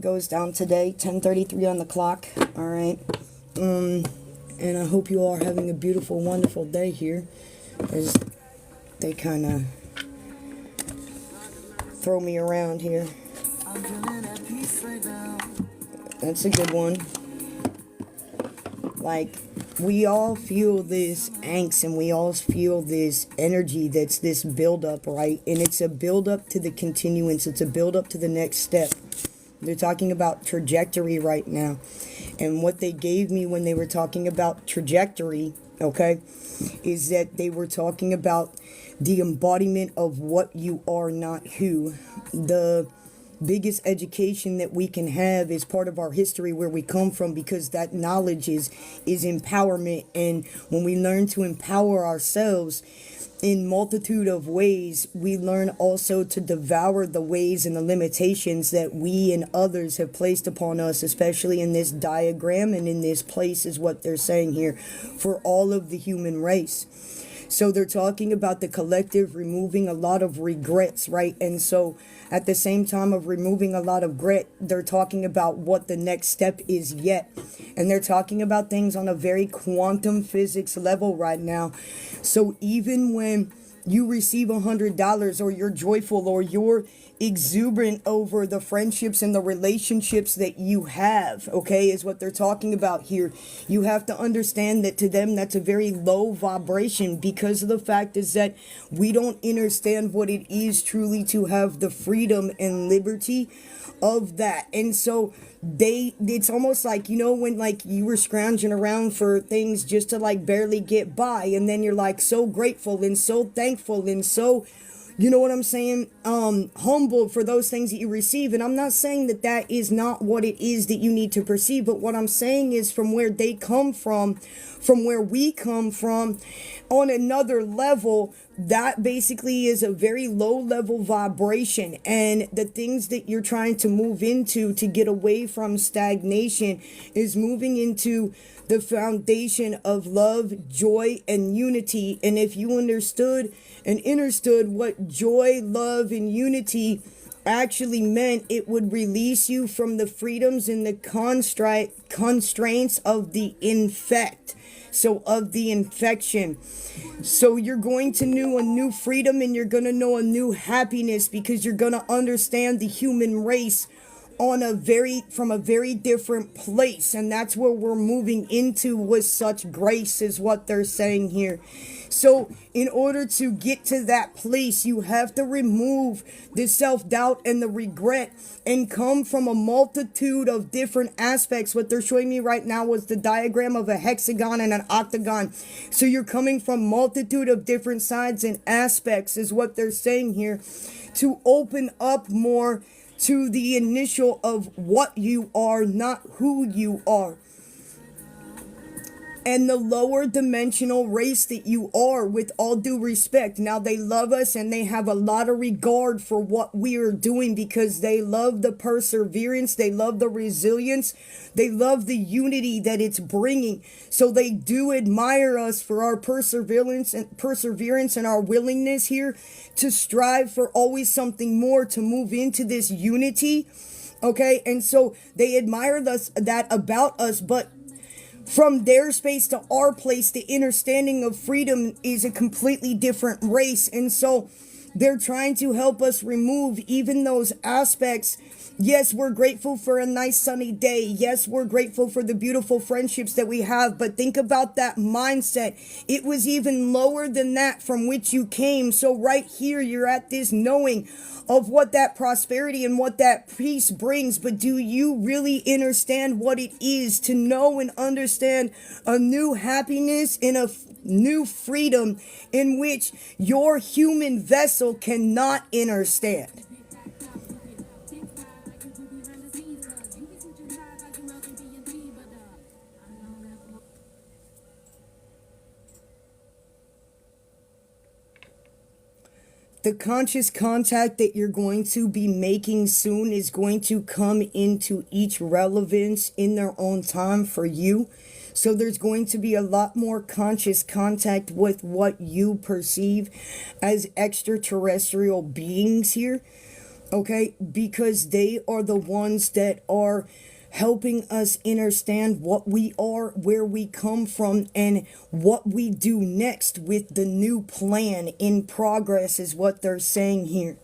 goes down today, 10:33 on the clock. All right. And I hope you all are having a beautiful, wonderful day here. As they kind of throw me around here. That's a good one. Like, we all feel this angst and we all feel this energy that's this buildup, right? And it's a buildup to the continuance. It's a buildup to the next step. They're talking about trajectory right now. And what they gave me when they were talking about trajectory, okay, is that they were talking about the embodiment of what you are, not who. The biggest education that we can have is part of our history, where we come from, because that knowledge is empowerment. And when we learn to empower ourselves in multitude of ways, we learn also to devour the ways and the limitations that we and others have placed upon us, especially in this diagram and in this place, is what they're saying here, for all of the human race. So they're talking about the collective removing a lot of regrets, right? And so at the same time of removing a lot of regret, they're talking about what the next step is yet. And they're talking about things on a very quantum physics level right now. So even when you receive $100, or you're joyful, or you're exuberant over the friendships and the relationships that you have, okay, is what they're talking about here. You have to understand that to them, that's a very low vibration, because of the fact is that we don't understand what it is truly to have the freedom and liberty of that. And so it's almost like, you know, when like you were scrounging around for things just to like barely get by, and then you're like so grateful and so thankful and so, you know what I'm saying, humble for those things that you receive. And I'm not saying that that is not what it is that you need to perceive, but what I'm saying is, from where they come from where we come from, on another level, that basically is a very low level vibration. And the things that you're trying to move into to get away from stagnation is moving into the foundation of love, joy, and unity. And if you understood what joy, love, and unity actually meant, it would release you from the freedoms and the constraints of the infect. So of the infection. So you're going to know a new freedom, and you're going to know a new happiness, because you're going to understand the human race from a very different place. And that's where we're moving into with such grace, is what they're saying here. So in order to get to that place, you have to remove the self-doubt and the regret, and come from a multitude of different aspects. What they're showing me right now was the diagram of a hexagon and an octagon. So you're coming from multitude of different sides and aspects, is what they're saying here, to open up more to the initial of what you are, not who you are. And the lower dimensional race that you are, with all due respect. Now, they love us and they have a lot of regard for what we are doing, because they love the perseverance, they love the resilience, they love the unity that it's bringing. So they do admire us for our perseverance and our willingness here to strive for always something more, to move into this unity. Okay, and so they admire that about us, but from their space to our place, the understanding of freedom is a completely different race. And so they're trying to help us remove even those aspects. Yes, we're grateful for a nice sunny day. Yes, we're grateful for the beautiful friendships that we have. But think about that mindset. It was even lower than that from which you came. So right here, you're at this knowing of what that prosperity and what that peace brings. But do you really understand what it is to know and understand a new happiness and a new freedom in which your human vessel cannot understand? The conscious contact that you're going to be making soon is going to come into each relevance in their own time for you. So there's going to be a lot more conscious contact with what you perceive as extraterrestrial beings here. Okay, because they are the ones that are helping us understand what we are, where we come from, and what we do next with the new plan in progress, is what they're saying here.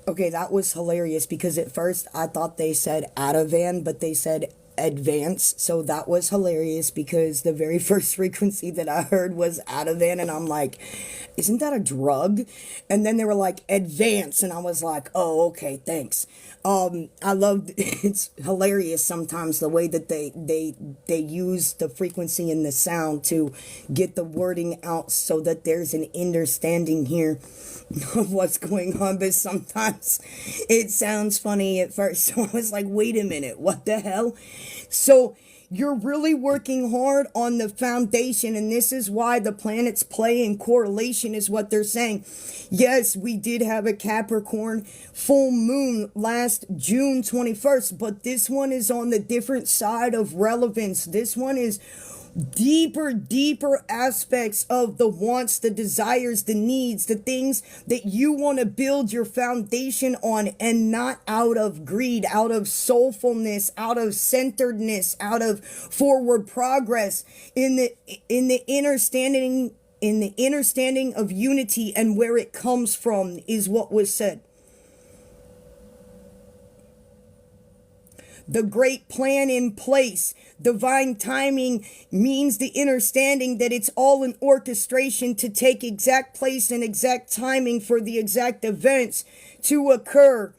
Okay, that was hilarious because at first I thought they said Ativan, but they said advance. So that was hilarious because the very first frequency that I heard was Ativan, and I'm like, isn't that a drug? And then they were like advance, and I was like, oh, okay, thanks. I love it's hilarious sometimes the way that they use the frequency and the sound to get the wording out so that there's an understanding here of what's going on. But sometimes it sounds funny at first, so I was like, wait a minute, what the hell? So you're really working hard on the foundation, and this is why the planets play in correlation, is what they're saying. Yes, we did have a Capricorn full moon last June 21st, but this one is on the different side of relevance. This one is deeper aspects of the wants, the desires, the needs, the things that you want to build your foundation on, and not out of greed, out of soulfulness, out of centeredness, out of forward progress, in the understanding of unity and where it comes from, is what was said. The great plan in place. Divine timing means the understanding that it's all an orchestration to take exact place and exact timing for the exact events to occur.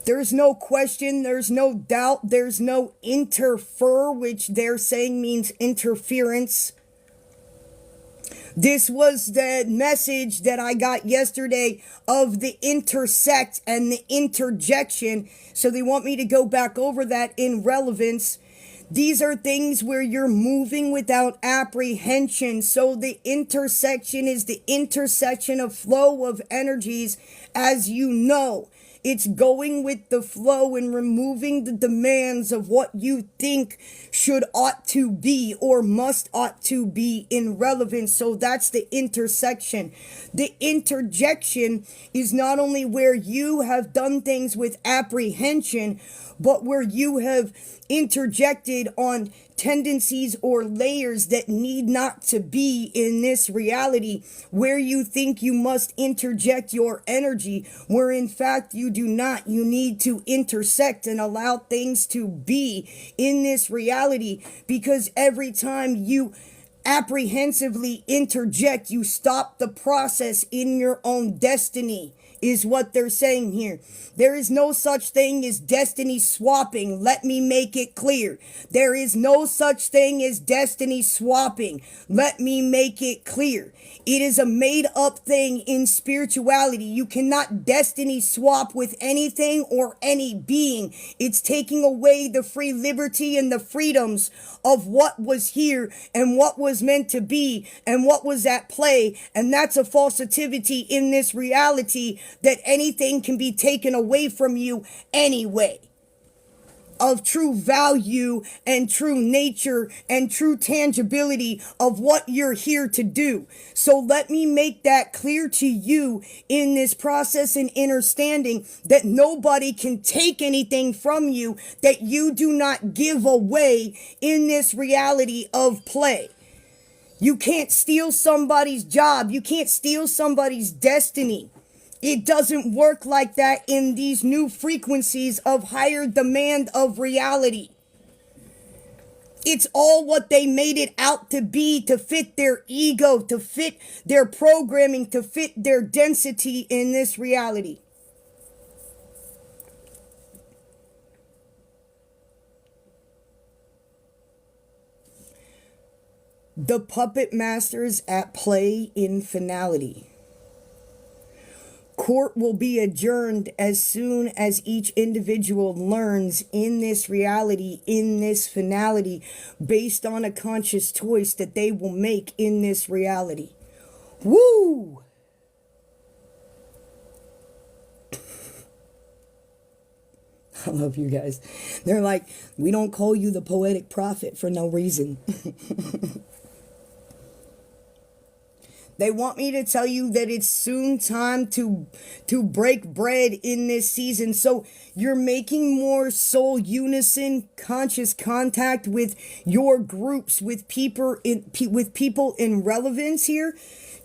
There's no question, there's no doubt, there's no interfer, which they're saying means interference. This was the message that I got yesterday of the intersect and the interjection. So they want me to go back over that in relevance. These are things where you're moving without apprehension. So the intersection is the intersection of flow of energies, as you know. It's going with the flow and removing the demands of what you think should ought to be or must ought to be in relevance. So that's the intersection. The interjection is not only where you have done things with apprehension, but where you have interjected on tendencies or layers that need not to be in this reality, where you think you must interject your energy, where in fact you do not. You need to intersect and allow things to be in this reality, because every time you apprehensively interject, you stop the process in your own destiny, is what they're saying here. There is no such thing as destiny swapping. Let me make it clear. There is no such thing as destiny swapping. Let me make it clear. It is a made up thing in spirituality. You cannot destiny swap with anything or any being. It's taking away the free liberty and the freedoms of what was here and what was meant to be and what was at play. And that's a falsity in this reality, that anything can be taken away from you anyway, of true value and true nature and true tangibility of what you're here to do. So let me make that clear to you in this process and understanding that nobody can take anything from you that you do not give away in this reality of play. You can't steal somebody's job. You can't steal somebody's destiny. It doesn't work like that in these new frequencies of higher demand of reality. It's all what they made it out to be, to fit their ego, to fit their programming, to fit their density in this reality. The puppet masters at play in finality. Court will be adjourned as soon as each individual learns in this reality, in this finality, based on a conscious choice that they will make in this reality. Woo! I love you guys. They're like, we don't call you the poetic prophet for no reason. They want me to tell you that it's soon time to break bread in this season. So you're making more soul unison, conscious contact with your groups, with people in relevance here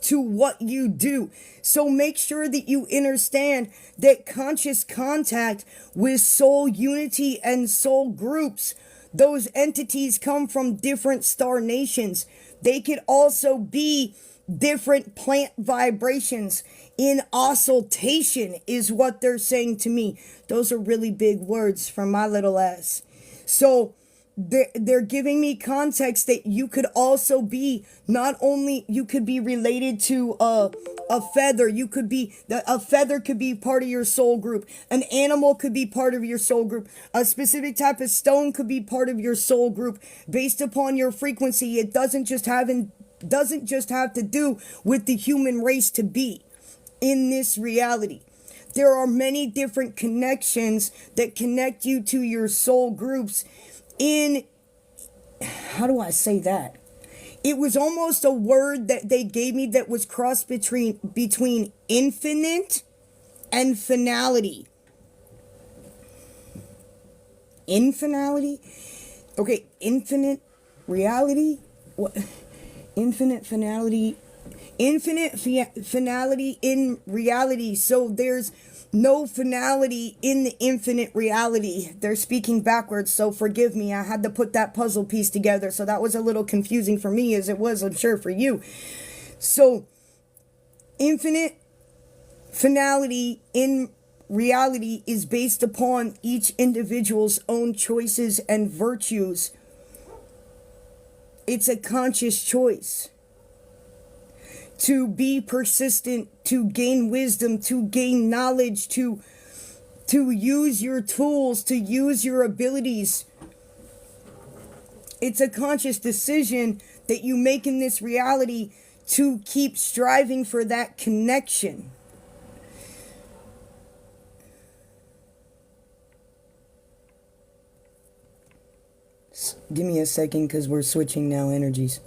to what you do. So make sure that you understand that conscious contact with soul unity and soul groups, those entities come from different star nations. They could also be different plant vibrations in oscillation is what they're saying to me. Those are really big words from my little ass. So they're giving me context that you could also be, not only you could be related to a feather, a feather could be part of your soul group, an animal could be part of your soul group, a specific type of stone could be part of your soul group based upon your frequency. It doesn't just have to do with the human race to be in this reality. There are many different connections that connect you to your soul groups in, how do I say that? It was almost a word that they gave me that was crossed between infinite and finality. Infinality? Okay, infinite reality? What? Infinite finality in reality. So there's no finality in the infinite reality. They're speaking backwards, so forgive me. I had to put that puzzle piece together, so that was a little confusing for me, as it was, I'm sure, for you. So infinite finality in reality is based upon each individual's own choices and virtues. It's a conscious choice to be persistent, to gain wisdom, to gain knowledge, to use your tools, to use your abilities. It's a conscious decision that you make in this reality to keep striving for that connection. Give me a second, because we're switching now energies.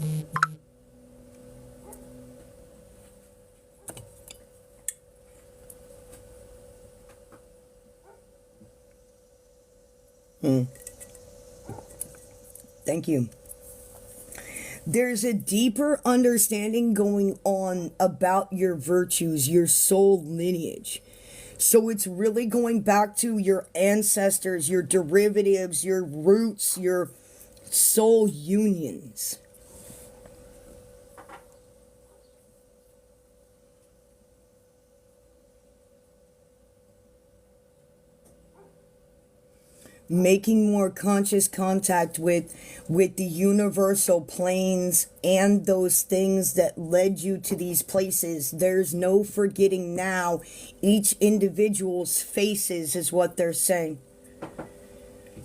Thank you. There's a deeper understanding going on about your virtues, your soul lineage. So it's really going back to your ancestors, your derivatives, your roots, your soul unions. Making more conscious contact with the universal planes and those things that led you to these places. There's no forgetting now each individual's faces, is what they're saying.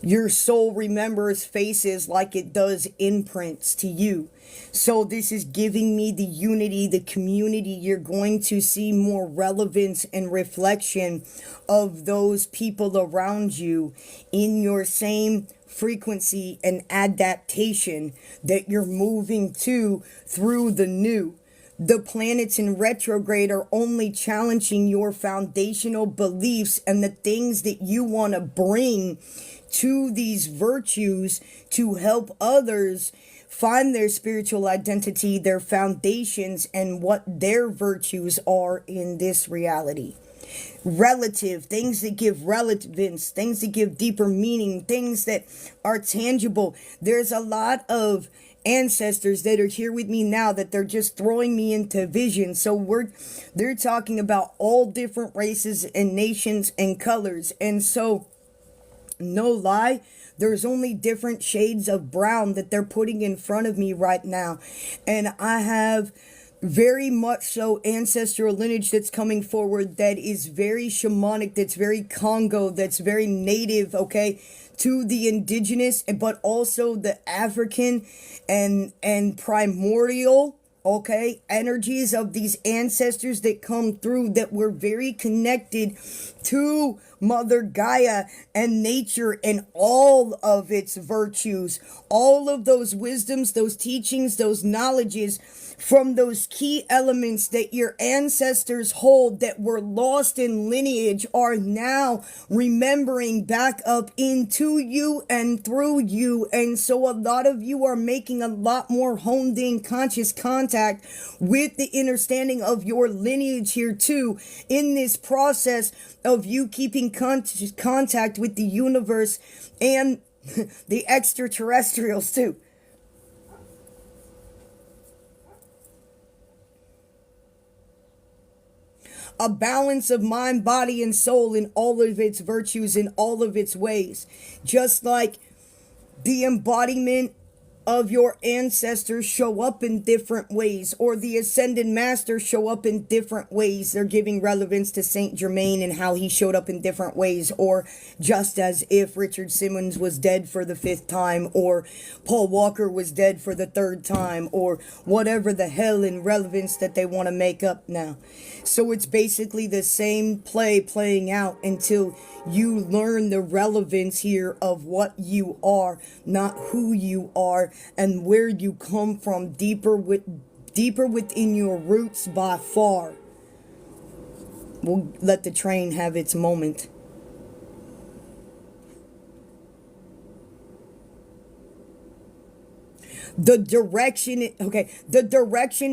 Your soul remembers faces like it does imprints to you. So this is giving me the unity, the community. You're going to see more relevance and reflection of those people around you in your same frequency and adaptation that you're moving to through the new. The planets in retrograde are only challenging your foundational beliefs and the things that you want to bring to these virtues to help others find their spiritual identity, their foundations, and what their virtues are in this reality. Relative, things that give relevance, things that give deeper meaning, things that are tangible. There's a lot of ancestors that are here with me now that they're just throwing me into vision. So they're talking about all different races and nations and colors. And so, no lie, there's only different shades of brown that they're putting in front of me right now. And I have very much so ancestral lineage that's coming forward that is very shamanic, that's very Congo, that's very native, okay, to the indigenous, but also the African and primordial, Okay, energies of these ancestors that come through, that were very connected to Mother Gaia and nature and all of its virtues, all of those wisdoms, those teachings, those knowledges from those key elements that your ancestors hold that were lost in lineage are now remembering back up into you and through you. And so a lot of you are making a lot more honed in conscious contact with the understanding of your lineage here too, in this process of you keeping conscious contact with the universe and the extraterrestrials too. A balance of mind, body, and soul in all of its virtues, in all of its ways. Just like the embodiment of your ancestors show up in different ways, or the ascended masters show up in different ways. They're giving relevance to Saint Germain and how he showed up in different ways, or just as if Richard Simmons was dead for the 5th time, or Paul Walker was dead for the 3rd time, or whatever the hell in relevance that they want to make up now. So it's basically the same play playing out until you learn the relevance here of what you are, not who you are, and where you come from, deeper within your roots by far. We'll let the train have its moment. The direction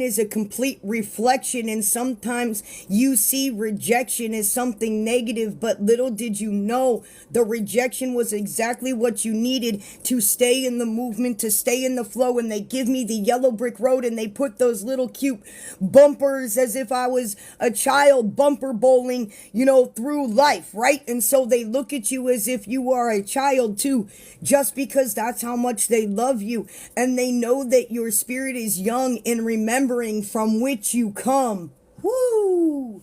is a complete reflection, and sometimes you see rejection as something negative, but little did you know the rejection was exactly what you needed to stay in the movement, to stay in the flow. And they give me the yellow brick road, and they put those little cute bumpers as if I was a child, bumper bowling, through life, right? And so they look at you as if you are a child too, just because that's how much they love you, and they know that your spirit is young in remembering from which you come. Woo!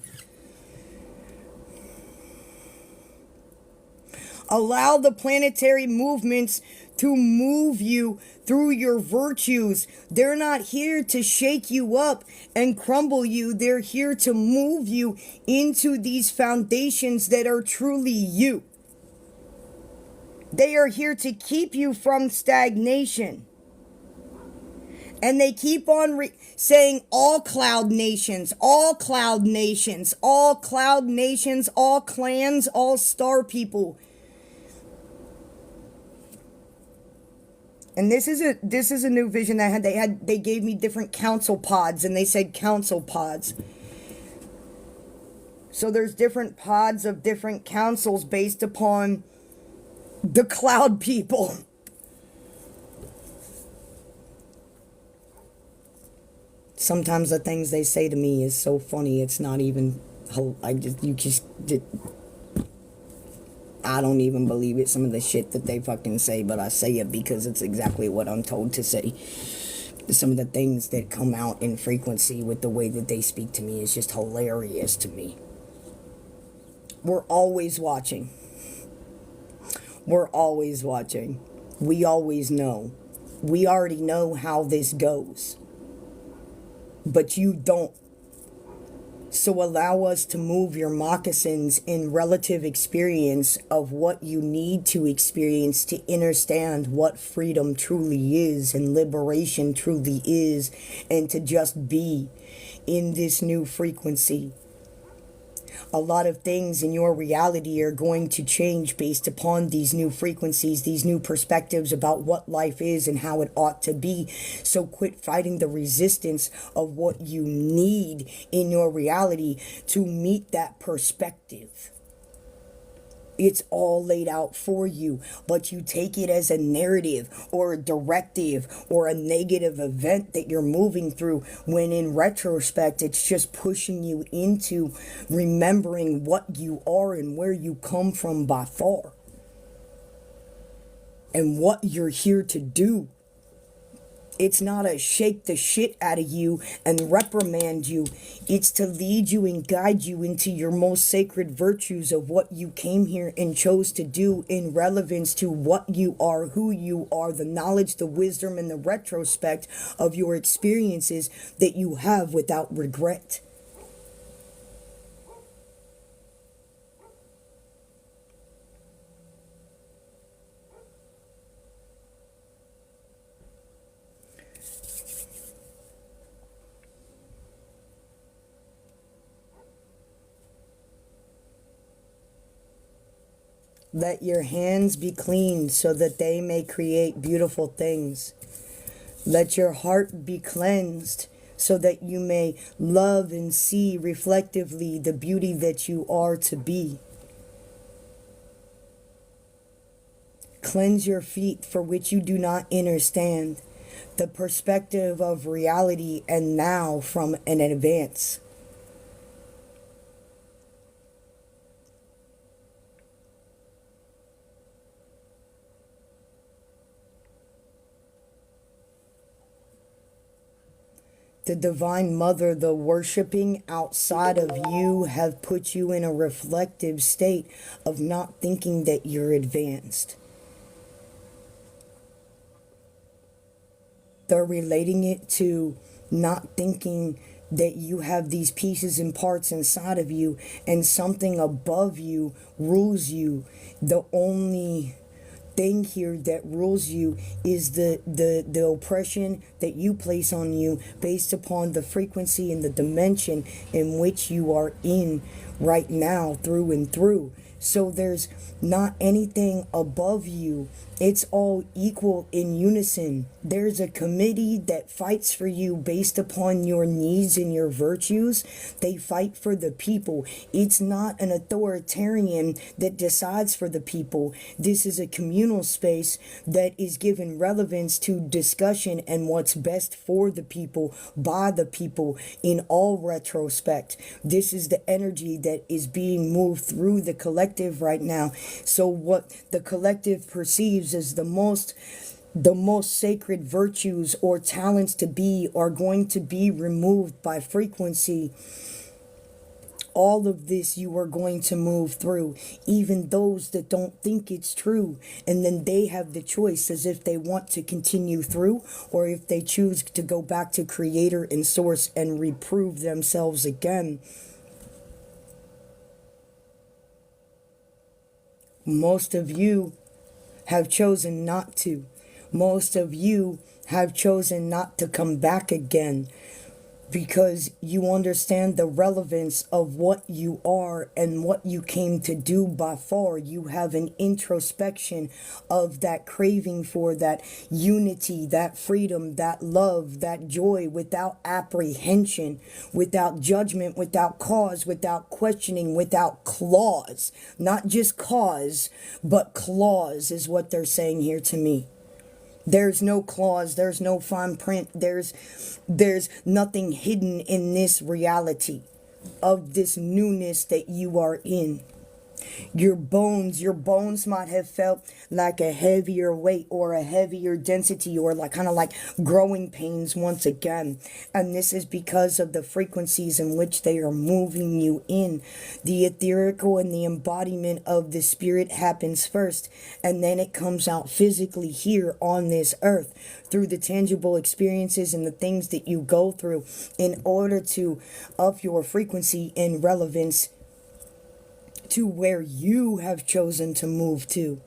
Allow the planetary movements to move you through your virtues. They're not here to shake you up and crumble you. They're here to move you into these foundations that are truly you. They are here to keep you from stagnation. And they keep on saying all cloud nations, all cloud nations, all cloud nations, all clans, all star people. And this is a new vision I had. They gave me different council pods, and they said council pods. So there's different pods of different councils based upon the cloud people. Sometimes the things they say to me is so funny, it's not even, I don't even believe it, some of the shit that they fucking say, but I say it because it's exactly what I'm told to say. Some of the things that come out in frequency with the way that they speak to me is just hilarious to me. We're always watching. We're always watching. We always know. We already know how this goes. But you don't. So allow us to move your moccasins in relative experience of what you need to experience to understand what freedom truly is and liberation truly is, and to just be in this new frequency. A lot of things in your reality are going to change based upon these new frequencies, these new perspectives about what life is and how it ought to be. So quit fighting the resistance of what you need in your reality to meet that perspective. It's all laid out for you, but you take it as a narrative or a directive or a negative event that you're moving through, when in retrospect, it's just pushing you into remembering what you are and where you come from by far, and what you're here to do It's not a shake the shit out of you and reprimand you. It's to lead you and guide you into your most sacred virtues of what you came here and chose to do in relevance to what you are, who you are, the knowledge, the wisdom, and the retrospect of your experiences that you have without regret. Let your hands be clean so that they may create beautiful things. Let your heart be cleansed so that you may love and see reflectively the beauty that you are to be. Cleanse your feet for which you do not understand the perspective of reality and now from an advance. The Divine Mother, the worshiping outside of you, have put you in a reflective state of not thinking that you're advanced. They're relating it to not thinking that you have these pieces and parts inside of you and something above you rules you. The only thing here that rules you is the oppression that you place on you based upon the frequency and the dimension in which you are in right now through and through. So there's not anything above you. It's all equal in unison. There's a committee that fights for you based upon your needs and your virtues. They fight for the people. It's not an authoritarian that decides for the people. This is a communal space that is given relevance to discussion and what's best for the people, by the people, in all retrospect. This is the energy that is being moved through the collective right now. So what the collective perceives as the most sacred virtues or talents to be are going to be removed by frequency. All of this you are going to move through, even those that don't think it's true, and then they have the choice as if they want to continue through or if they choose to go back to creator and source and reprove themselves again. Most of you have chosen not to. Most of you have chosen not to come back again because you understand the relevance of what you are and what you came to do by far. You have an introspection of that craving for that unity, that freedom, that love, that joy without apprehension, without judgment, without cause, without questioning, without clause. Not just cause, but clause is what they're saying here to me. There's no clause, there's no fine print, there's nothing hidden in this reality of this newness that you are in. Your bones might have felt like a heavier weight or a heavier density or like kind of like growing pains once again. And this is because of the frequencies in which they are moving you in. The etherical and the embodiment of the spirit happens first, and then it comes out physically here on this earth through the tangible experiences and the things that you go through in order to up your frequency and relevance to where you have chosen to move to.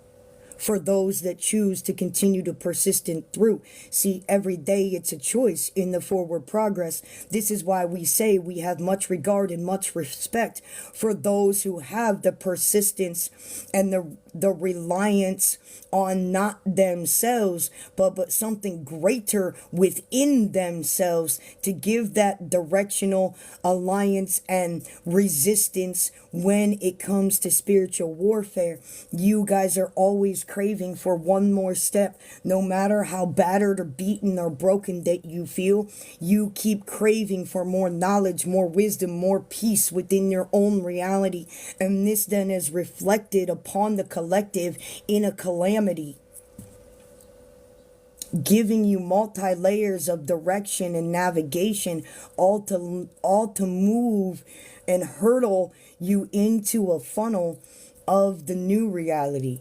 For those that choose to continue to persistent through. See, every day it's a choice in the forward progress. This is why we say we have much regard and much respect for those who have the persistence and the reliance on not themselves, but something greater within themselves to give that directional alliance and resistance when it comes to spiritual warfare. You guys are always craving for one more step. No matter how battered or beaten or broken that you feel, you keep craving for more knowledge, more wisdom, more peace within your own reality. And this then is reflected upon the collective in a calamity. giving you multi layers of direction and navigation, all to move and hurdle you into a funnel of the new reality.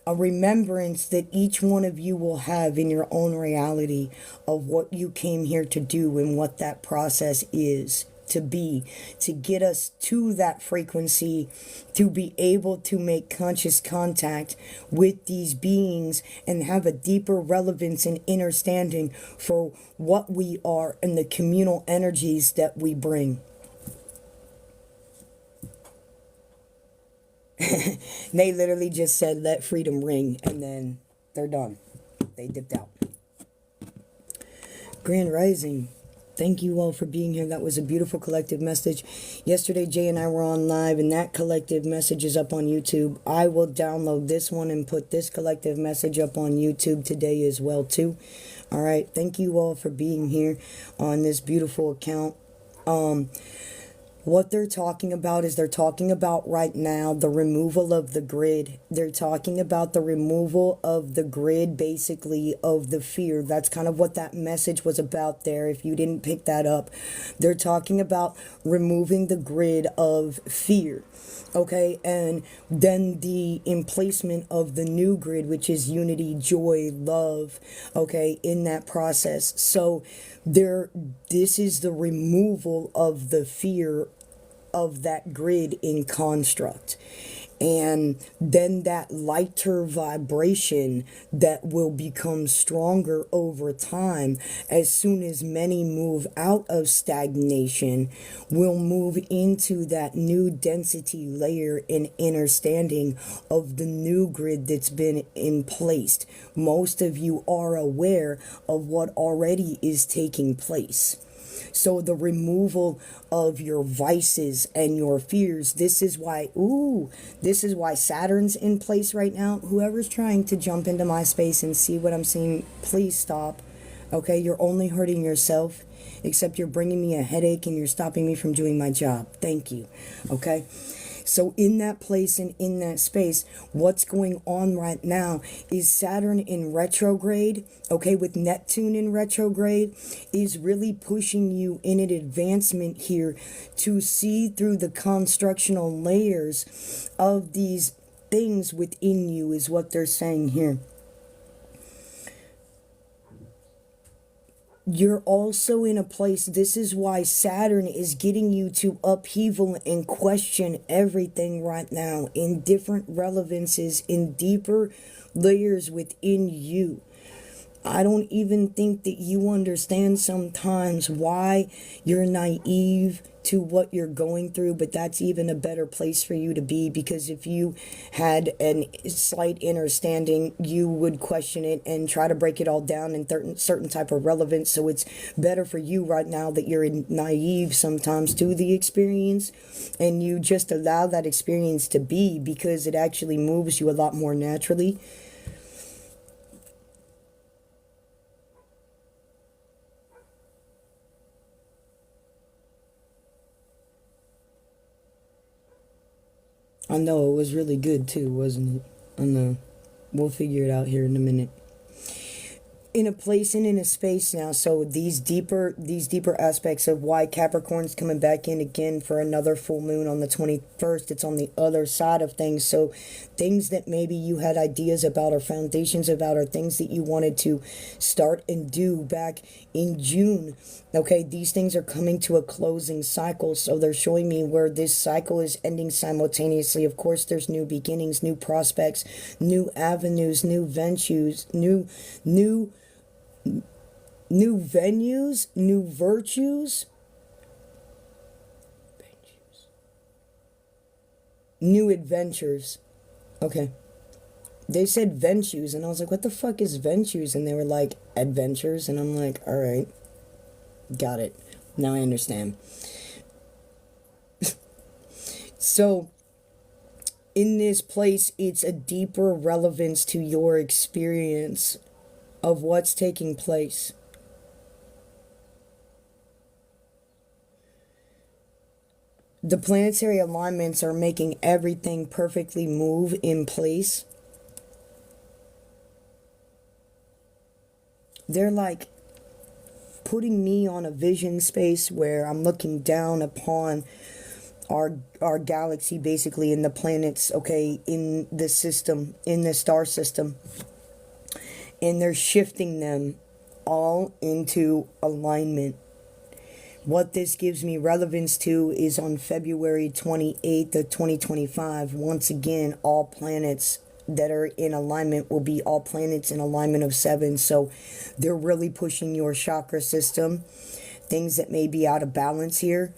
A remembrance that each one of you will have in your own reality of what you came here to do and what that process is to be, to get us to that frequency, to be able to make conscious contact with these beings and have a deeper relevance and understanding for what we are and the communal energies that we bring. They literally just said, let freedom ring, and then they're done. They dipped out. Grand Rising. Thank you all for being here. That was a beautiful collective message. Yesterday, Jay and I were on live, and that collective message is up on YouTube. I will download this one and put this collective message up on YouTube today as well, too. All right. Thank you all for being here on this beautiful account. What they're talking about is they're talking about right now the removal of the grid. They're talking about the removal of the grid, basically, of the fear. That's kind of what that message was about there, if you didn't pick that up. They're talking about removing the grid of fear. Okay, and then the emplacement of the new grid, which is unity, joy, love, okay, in that process. So this is the removal of the fear of that grid in construct. And then that lighter vibration that will become stronger over time as soon as many move out of stagnation will move into that new density layer and understanding of the new grid that's been in place. Most of you are aware of what already is taking place. So the removal of your vices and your fears, this is why Saturn's in place right now. Whoever's trying to jump into my space and see what I'm seeing, please stop. Okay, you're only hurting yourself, except you're bringing me a headache and you're stopping me from doing my job. Thank you. Okay. So in that place and in that space, what's going on right now is Saturn in retrograde, okay, with Neptune in retrograde, is really pushing you in an advancement here to see through the constructional layers of these things within you, is what they're saying here. You're also in a place, this is why Saturn is getting you to upheaval and question everything right now in different relevances, in deeper layers within you. I don't even think that you understand sometimes why you're naive to what you're going through, but that's even a better place for you to be, because if you had a slight understanding, you would question it and try to break it all down in certain type of relevance. So it's better for you right now that you're naive sometimes to the experience, and you just allow that experience to be, because it actually moves you a lot more naturally. I know, it was really good too, wasn't it? I know. We'll figure it out here in a minute. In a place and in a space now, so these deeper aspects of why Capricorn's coming back in again for another full moon on the 21st. It's on the other side of things. So things that maybe you had ideas about or foundations about, or things that you wanted to start and do back in June, okay, these things are coming to a closing cycle. So they're showing me where this cycle is ending simultaneously. Of course, there's new beginnings, new prospects, new avenues, new ventures, new venues, new virtues, new adventures. Okay. They said ventures, and I was like, what the fuck is ventures? And they were like, adventures. And I'm like, all right, got it. Now I understand. So in this place, it's a deeper relevance to your experience of what's taking place. The planetary alignments are making everything perfectly move in place. They're like putting me on a vision space where I'm looking down upon our galaxy, basically, in the planets, okay, in the system, in the star system, and they're shifting them all into alignment. What this gives me relevance to is on February 28th of 2025, once again, all planets that are in alignment will be all planets in alignment of 7. So they're really pushing your chakra system, things that may be out of balance here,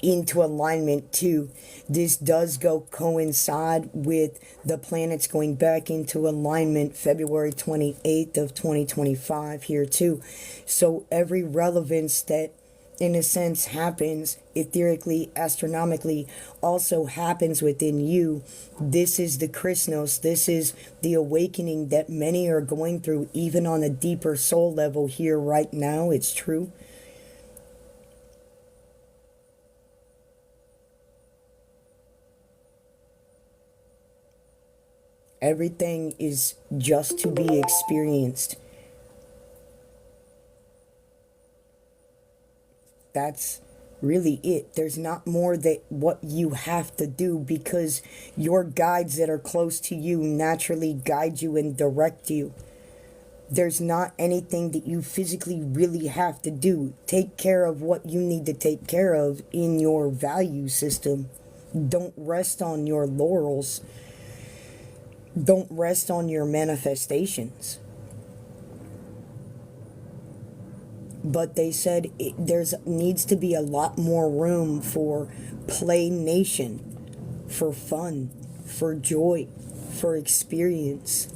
into alignment too. This does go coincide with the planets going back into alignment February 28th of 2025 here too. So every relevance that in a sense happens etherically, astronomically, also happens within you. This is the Christos, this is the awakening that many are going through, even on a deeper soul level here right now. It's true. Everything is just to be experienced. That's really it. There's not more that what you have to do, because your guides that are close to you naturally guide you and direct you. There's not anything that you physically really have to do. Take care of what you need to take care of in your value system. Don't rest on your laurels. Don't rest on your manifestations. But they said there's needs to be a lot more room for play nation, for fun, for joy, for experience.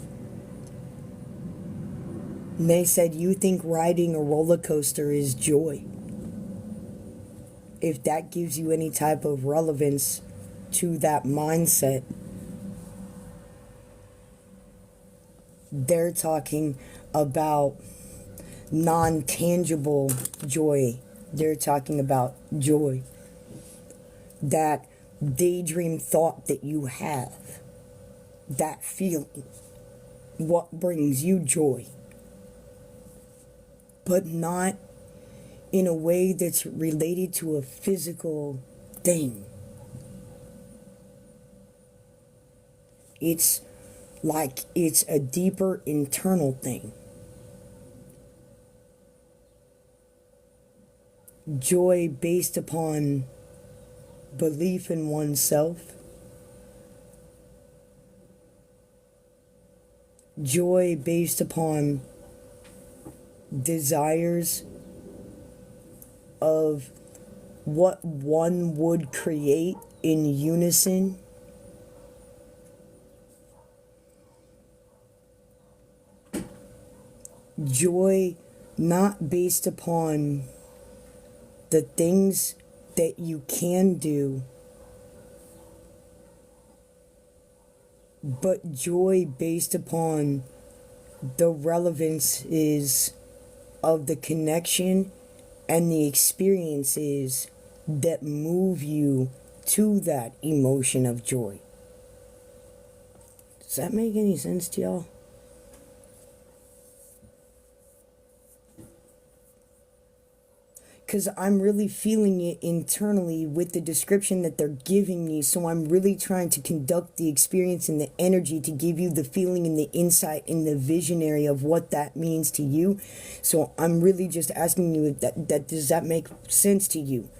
And they said, you think riding a roller coaster is joy? If that gives you any type of relevance to that mindset, they're talking about non-tangible joy. They're talking about joy. That daydream thought that you have. That feeling. What brings you joy. But not in a way that's related to a physical thing. It's like it's a deeper internal thing. Joy based upon belief in oneself. Joy based upon desires of what one would create in unison. Joy not based upon the things that you can do, but joy based upon the relevance is of the connection and the experiences that move you to that emotion of joy. Does that make any sense to y'all? Because I'm really feeling it internally with the description that they're giving me. So I'm really trying to conduct the experience and the energy to give you the feeling and the insight and the visionary of what that means to you. So I'm really just asking you, that does that make sense to you?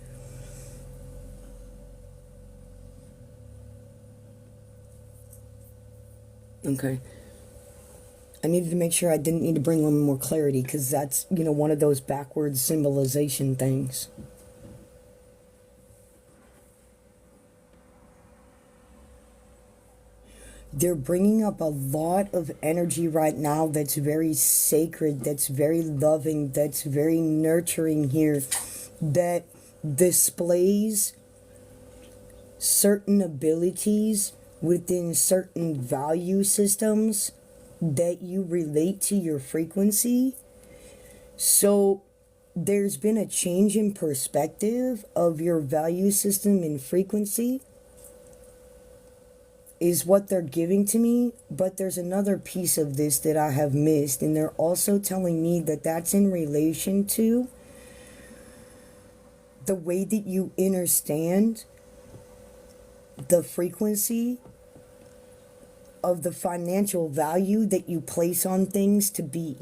Okay. I needed to make sure I didn't need to bring on more clarity, because that's, one of those backwards symbolization things. They're bringing up a lot of energy right now that's very sacred, that's very loving, that's very nurturing here, that displays certain abilities within certain value systems that you relate to your frequency. So there's been a change in perspective of your value system and frequency is what they're giving to me. But there's another piece of this that I have missed, and they're also telling me that that's in relation to the way that you understand the frequency of the financial value that you place on things to be.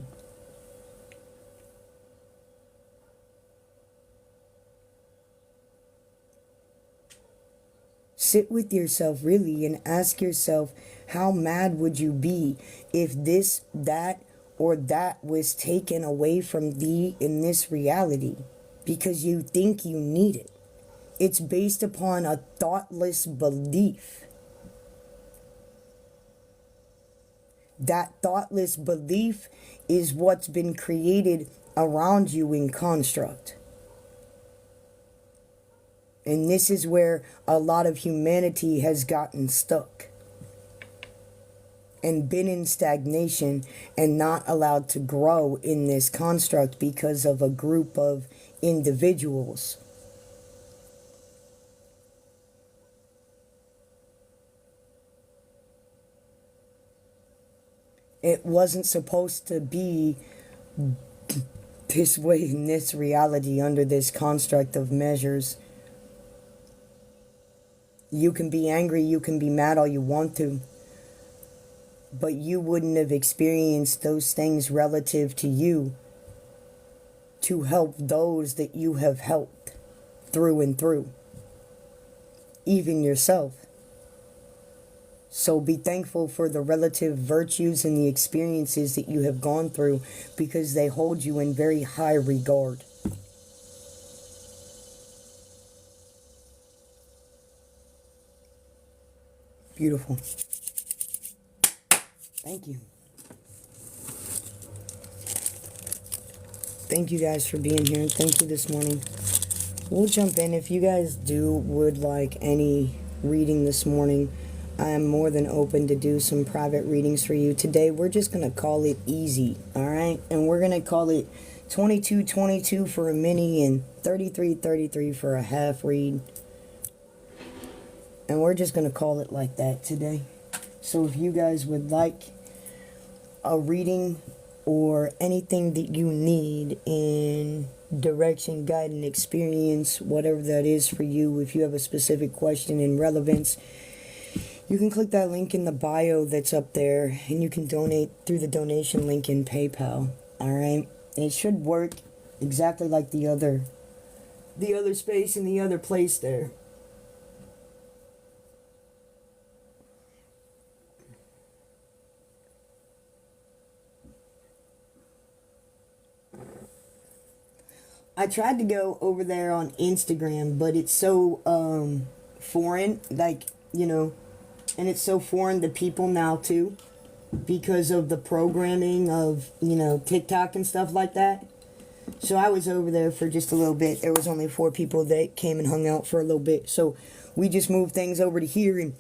Sit with yourself really and ask yourself, how mad would you be if this, that, or that was taken away from thee in this reality because you think you need it? It's based upon a thoughtless belief. That thoughtless belief is what's been created around you in construct. And this is where a lot of humanity has gotten stuck and been in stagnation and not allowed to grow in this construct because of a group of individuals. It wasn't supposed to be this way in this reality under this construct of measures. You can be angry, you can be mad all you want to, but you wouldn't have experienced those things relative to you to help those that you have helped through and through, even yourself. So be thankful for the relative virtues and the experiences that you have gone through, because they hold you in very high regard. Beautiful. Thank you. Thank you guys for being here. Thank you this morning. We'll jump in. If you guys would like any reading this morning, I am more than open to do some private readings for you. Today, we're just going to call it easy, all right? And we're going to call it 2222 for a mini and 3333 for a half read. And we're just going to call it like that today. So if you guys would like a reading or anything that you need in direction, guidance, experience, whatever that is for you, if you have a specific question in relevance, you can click that link in the bio that's up there, and you can donate through the donation link in PayPal. All right? And it should work exactly like the other space in the other place there. I tried to go over there on Instagram, but it's so foreign, like, and it's so foreign to people now too, because of the programming of, TikTok and stuff like that. So I was over there for just a little bit. There was only 4 people that came and hung out for a little bit. So we just moved things over to here, and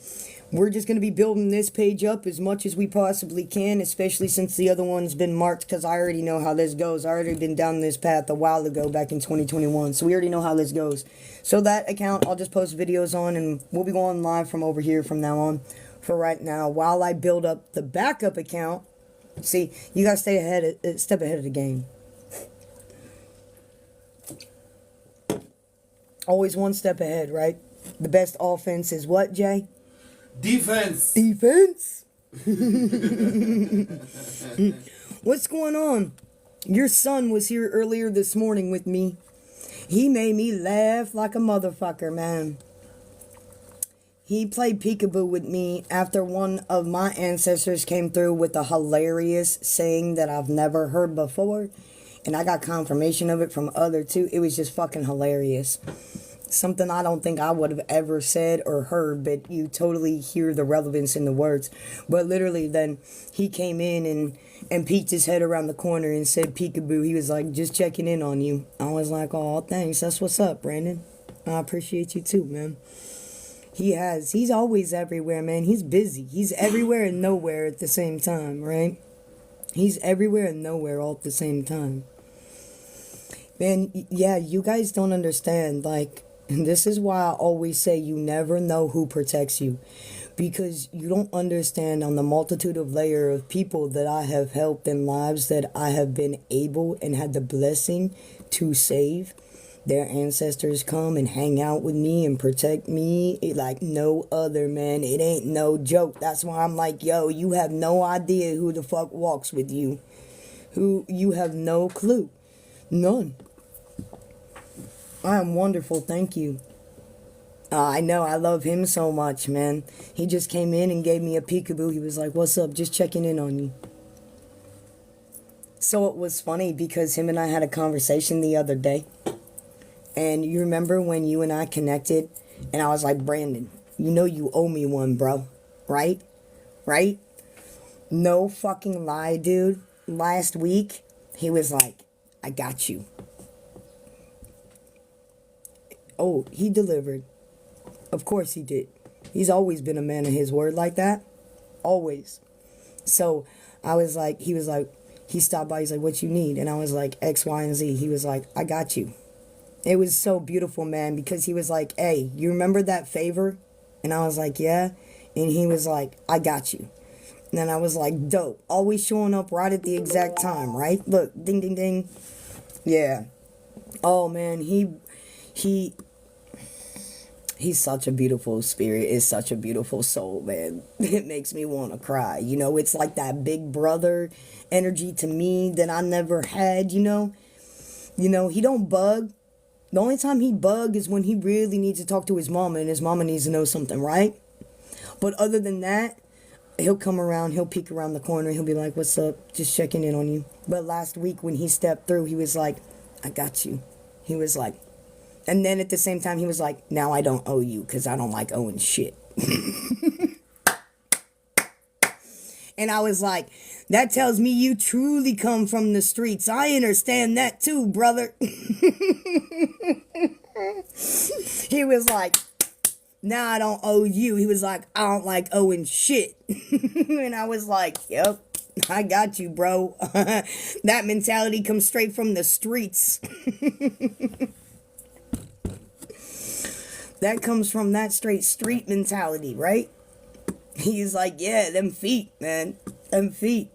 we're just going to be building this page up as much as we possibly can, especially since the other one's been marked, because I already know how this goes. I already been down this path a while ago, back in 2021, so we already know how this goes. So that account, I'll just post videos on, and we'll be going live from over here from now on for right now, while I build up the backup account. See, you got to step ahead of the game. Always one step ahead, right? The best offense is what, Jay? Defense. What's going on? Your son was here earlier this morning with me. He made me laugh like a motherfucker, man. He played peekaboo with me after one of my ancestors came through with a hilarious saying that I've never heard before. And I got confirmation of it from other too. It was just fucking hilarious. Something I don't think I would have ever said or heard, but you totally hear the relevance in the words. But literally then he came in and peeked his head around the corner and said peekaboo. He was like, just checking in on you. I was like, oh, thanks. That's what's up, Brandon. I appreciate you too, man. He's always everywhere, man. He's busy. He's everywhere and nowhere at the same time, right? He's everywhere and nowhere all at the same time. Man, yeah, you guys don't understand. Like, this is why I always say you never know who protects you. Because you don't understand on the multitude of layer of people that I have helped in lives that I have been able and had the blessing to save. Their ancestors come and hang out with me and protect me like no other, man. It ain't no joke. That's why I'm like, yo, you have no idea who the fuck walks with you. Who you have no clue. None. I am wonderful, thank you. I know, I love him so much, man. He just came in and gave me a peekaboo. He was like, what's up? Just checking in on you. So it was funny because him and I had a conversation the other day. And you remember when you and I connected? And I was like, Brandon, you know you owe me one, bro. Right? Right? No fucking lie, dude. Last week, he was like, I got you. Oh, he delivered. Of course he did. He's always been a man of his word like that. Always. So I was like, he was like, he stopped by, he's like, what you need? And I was like, X, Y, and Z. He was like, I got you. It was so beautiful, man, because he was like, hey, you remember that favor? And I was like, yeah. And he was like, I got you. And then I was like, dope. Always showing up right at the exact time, right? Look, ding, ding, ding. Yeah. Oh, man, he he's such a beautiful spirit. Is such a beautiful soul, man. It makes me want to cry. You know, it's like that big brother energy to me that I never had, you know. You know, he don't bug. The only time he bug is when he really needs to talk to his mama and his mama needs to know something, right? But other than that, he'll come around, he'll peek around the corner, he'll be like, what's up? Just checking in on you. But last week when he stepped through, he was like, I got you. He was like, and then at the same time, he was like, now I don't owe you because I don't like owing shit. And I was like, that tells me you truly come from the streets. I understand that too, brother. He was like, now I don't owe you. He was like, I don't like owing shit. And I was like, yep, I got you, bro. That mentality comes straight from the streets. That comes from that straight street mentality, right? He's like, yeah, them feet, man. Them feet.